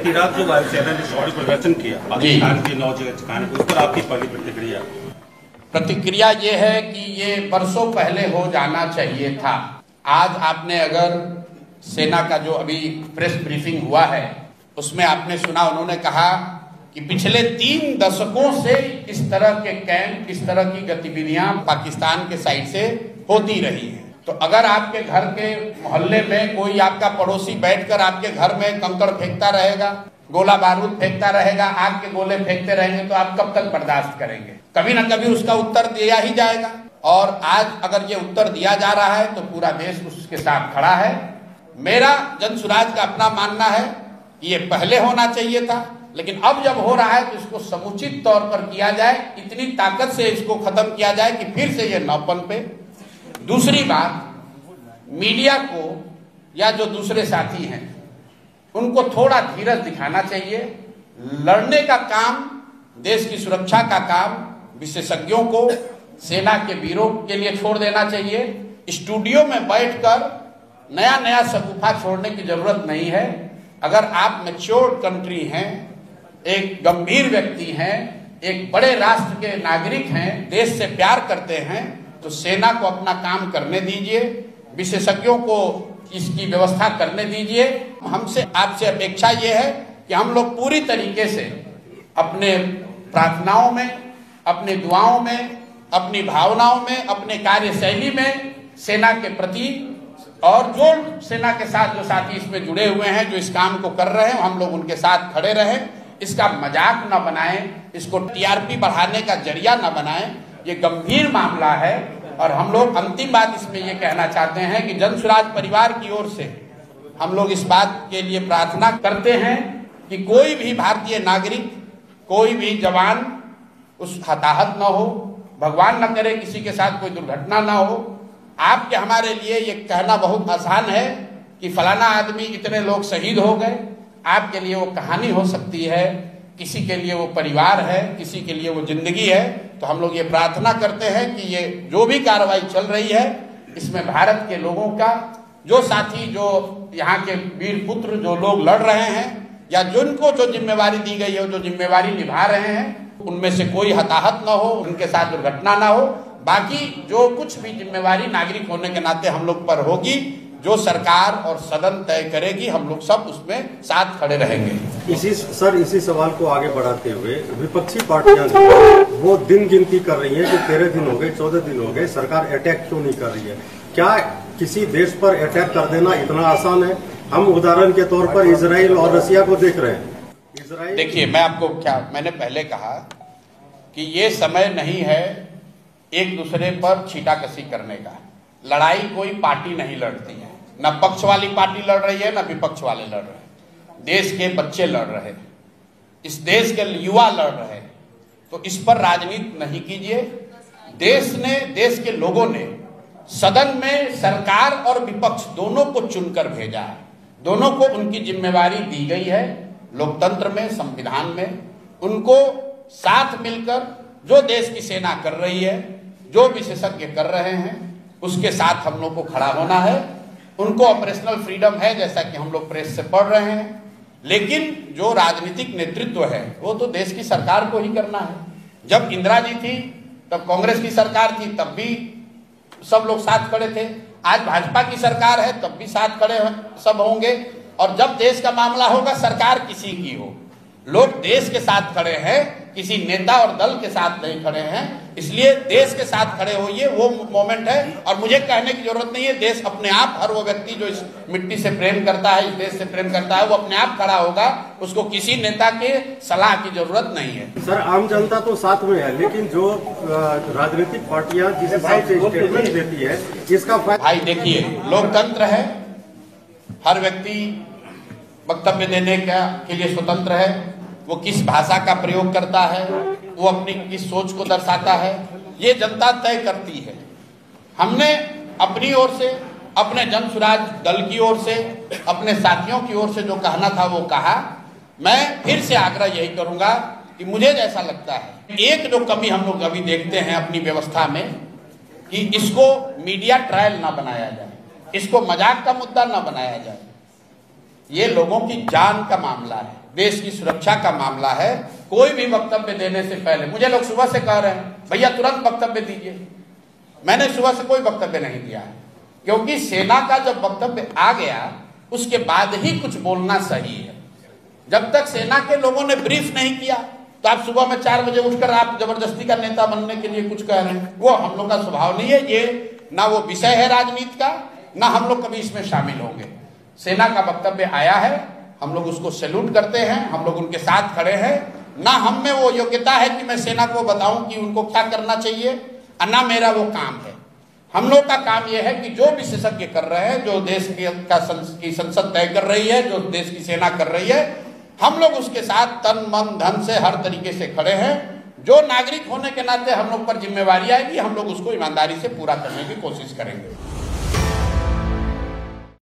बीती रात जो वायुसेना ने शौर्य प्रदर्शन किया पाकिस्तान की 9 जगह ठिकाने पर, उस पर आपकी पहली प्रतिक्रिया? प्रतिक्रिया ये है कि ये बरसों पहले हो जाना चाहिए था। आज आपने अगर सेना का जो अभी प्रेस ब्रीफिंग हुआ है उसमें आपने सुना, उन्होंने कहा कि पिछले 3 दशकों से इस तरह के कैंप, इस तरह की गतिविधियां पाकिस्तान के साइड से होती रही हैं। तो अगर आपके घर के मोहल्ले में कोई आपका पड़ोसी बैठकर आपके घर में कंकड़ फेंकता रहेगा, गोला बारूद फेंकता रहेगा, आग के गोले फेंकते रहेंगे, तो आप कब तक बर्दाश्त करेंगे? कभी ना कभी उसका उत्तर दिया ही जाएगा। और आज अगर ये उत्तर दिया जा रहा है तो पूरा देश उसके साथ खड़ा है। मेरा जनसुराज का अपना मानना है कि ये पहले होना चाहिए था, लेकिन अब जब हो रहा है तो इसको समुचित तौर पर किया जाए, इतनी ताकत से इसको खत्म किया जाए कि फिर से ये न पनपे। दूसरी बात, मीडिया को या जो दूसरे साथी हैं उनको थोड़ा धीरज दिखाना चाहिए। लड़ने का काम, देश की सुरक्षा का काम विशेषज्ञों को, सेना के वीरों के लिए छोड़ देना चाहिए। स्टूडियो में बैठकर नया नया शगुफा छोड़ने की जरूरत नहीं है। अगर आप मैच्योर्ड कंट्री हैं, एक गंभीर व्यक्ति हैं, एक बड़े राष्ट्र के नागरिक हैं, देश से प्यार करते हैं, तो सेना को अपना काम करने दीजिए, विशेषज्ञों को इसकी व्यवस्था करने दीजिए। हमसे आपसे अपेक्षा ये है कि हम लोग पूरी तरीके से अपने प्रार्थनाओं में, अपनी दुआओं में, अपनी भावनाओं में, अपने कार्यशैली में सेना के प्रति, और जो सेना के साथ जो साथी इसमें जुड़े हुए हैं, जो इस काम को कर रहे हैं, हम लोग उनके साथ खड़े रहें। इसका मजाक न बनाएं, इसको टीआरपी बढ़ाने का जरिया न बनाएं। ये गंभीर मामला है। और हम लोग अंतिम बात इसमें ये कहना चाहते हैं कि जनसुराज परिवार की ओर से हम लोग इस बात के लिए प्रार्थना करते हैं कि कोई भी भारतीय नागरिक, कोई भी जवान उस हताहत न हो, भगवान न करे किसी के साथ कोई दुर्घटना न हो। आपके हमारे लिए ये कहना बहुत आसान है कि फलाना आदमी, इतने लोग शहीद हो गए। आपके लिए वो कहानी हो सकती है, किसी के लिए वो परिवार है, किसी के लिए वो जिंदगी है। तो हम लोग ये प्रार्थना करते हैं कि ये जो भी कार्रवाई चल रही है, इसमें भारत के लोगों का, जो साथी, जो यहाँ के वीर पुत्र, जो लोग लड़ रहे हैं या जिनको जो जिम्मेवारी दी गई है, जो जिम्मेवारी निभा रहे हैं, उनमें से कोई हताहत न हो, उनके साथ दुर्घटना न हो। बाकी जो कुछ भी जिम्मेवारी नागरिक होने के नाते हम लोग पर होगी, जो सरकार और सदन तय करेगी, हम लोग सब उसमें साथ खड़े रहेंगे। इसी सवाल को आगे बढ़ाते हुए विपक्षी पार्टियां वो दिन गिनती कर रही हैं कि 13 दिन हो गए, 14 दिन हो गए, सरकार अटैक क्यों नहीं कर रही है? क्या किसी देश पर अटैक कर देना इतना आसान है? हम उदाहरण के तौर पर इजराइल और रसिया को देख रहे हैं। देखिए, मैं आपको मैंने पहले कहा कि ये समय नहीं है एक दूसरे पर छीटाकशी करने का। लड़ाई कोई पार्टी नहीं लड़ती है, न पक्ष वाली पार्टी लड़ रही है, न विपक्ष वाले लड़ रहे हैं। देश के बच्चे लड़ रहे हैं, इस देश के युवा लड़ रहे हैं। तो इस पर राजनीति नहीं कीजिए। देश के लोगों ने सदन में सरकार और विपक्ष दोनों को चुनकर भेजा है। दोनों को उनकी जिम्मेवारी दी गई है लोकतंत्र में, संविधान में। उनको साथ मिलकर जो देश की सेना कर रही है, जो विशेषज्ञ कर रहे हैं, उसके साथ हम लोग को खड़ा होना है। उनको ऑपरेशनल फ्रीडम है, जैसा कि हम लोग प्रेस से पढ़ रहे हैं, लेकिन जो राजनीतिक नेतृत्व है वो तो देश की सरकार को ही करना है। जब इंदिरा जी थी तब कांग्रेस की सरकार थी, तब भी सब लोग साथ खड़े थे। आज भाजपा की सरकार है, तब भी साथ खड़े सब होंगे। और जब देश का मामला होगा, सरकार किसी की हो, लोग देश के साथ खड़े हैं, किसी नेता और दल के साथ नहीं खड़े हैं। इसलिए देश के साथ खड़े होइए, वो मोमेंट है। और मुझे कहने की जरूरत नहीं है, देश अपने आप, हर वो व्यक्ति जो इस मिट्टी से प्रेम करता है, इस देश से प्रेम करता है, वो अपने आप खड़ा होगा। उसको किसी नेता के सलाह की जरूरत नहीं है। सर, आम जनता तो साथ में है, लेकिन जो राजनीतिक पार्टियां जिस हिसाब से स्टेटमेंट देती है, इसका भाई देखिए, लोकतंत्र है, हर व्यक्ति वक्तव्य देने के लिए स्वतंत्र है। वो किस भाषा का प्रयोग करता है, वो अपनी किस सोच को दर्शाता है, ये जनता तय करती है। हमने अपनी ओर से, अपने जनसुराज दल की ओर से, अपने साथियों की ओर से जो कहना था वो कहा। मैं फिर से आग्रह यही करूंगा कि मुझे जैसा लगता है, एक जो कमी हम लोग अभी देखते हैं अपनी व्यवस्था में, कि इसको मीडिया ट्रायल ना बनाया जाए, इसको मजाक का मुद्दा ना बनाया जाए। ये लोगों की जान का मामला है। देश की सुरक्षा का मामला है, कोई भी वक्तव्य देने से पहले, मुझे लोग सुबह से कह रहे हैं भैया तुरंत वक्तव्य दीजिए, मैंने सुबह से कोई वक्तव्य नहीं दिया है, क्योंकि सेना का जब वक्तव्य आ गया उसके बाद ही कुछ बोलना सही है। जब तक सेना के लोगों ने ब्रीफ नहीं किया तो आप सुबह में 4 बजे उठकर आप जबरदस्ती का नेता बनने के लिए कुछ कह रहे हैं, वो हम लोग का स्वभाव नहीं है, ये ना वो विषय है राजनीति का, ना हम लोग कभी इसमें शामिल होंगे। सेना का वक्तव्य आया है, हम लोग उसको सैल्यूट करते हैं, हम लोग उनके साथ खड़े हैं, ना हम में वो योग्यता है कि मैं सेना को बताऊं कि उनको क्या करना चाहिए, और ना मेरा वो काम है। हम लोग का काम यह है कि जो विशेषज्ञ कर रहे हैं, जो देश की संसद तय कर रही है, जो देश की सेना कर रही है, हम लोग उसके साथ तन मन धन से हर तरीके से खड़े हैं। जो नागरिक होने के नाते हम लोग पर जिम्मेवारी आएगी, हम लोग उसको ईमानदारी से पूरा करने की कोशिश करेंगे।